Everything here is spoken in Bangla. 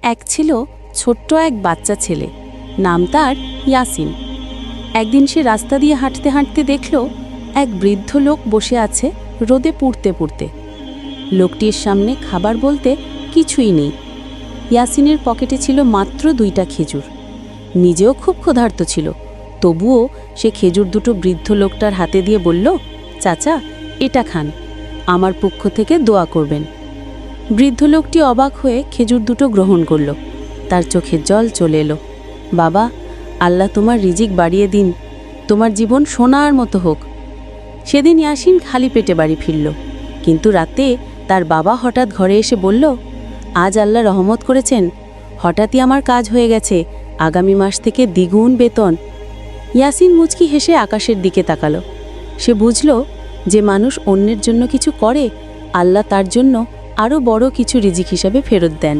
এক ছিল ছোট্ট এক বাচ্চা ছেলে, নাম তার ইয়াসিন। একদিন সে রাস্তা দিয়ে হাঁটতে হাঁটতে দেখল এক বৃদ্ধ লোক বসে আছে রোদে পুড়তে পুড়তে। লোকটির সামনে খাবার বলতে কিছুই নেই। ইয়াসিনের পকেটে ছিল মাত্র 2টা খেজুর। নিজেও খুব ক্ষুধার্ত ছিল, তবুও সে খেজুর দুটো বৃদ্ধ লোকটার হাতে দিয়ে বলল, চাচা, এটা খান, আমার পক্ষ থেকে দোয়া করবেন। বৃদ্ধ লোকটি অবাক হয়ে খেজুর দুটো গ্রহণ করল। তার চোখে জল চলে এলো। বাবা, আল্লাহ তোমার রিজিক বাড়িয়ে দিন, তোমার জীবন সোনার মতো হোক। সেদিন ইয়াসিন খালি পেটে বাড়ি ফিরল, কিন্তু রাতে তার বাবা হঠাৎ ঘরে এসে বলল, আজ আল্লাহ রহমত করেছেন, হঠাৎই আমার কাজ হয়ে গেছে, আগামী মাস থেকে দ্বিগুণ বেতন। ইয়াসিন মুচকি হেসে আকাশের দিকে তাকালো। সে বুঝল যে মানুষ অন্যের জন্য কিছু করে, আল্লাহ তার জন্য আরও বড় কিছু রিজিক হিসাবে ফেরত দেন।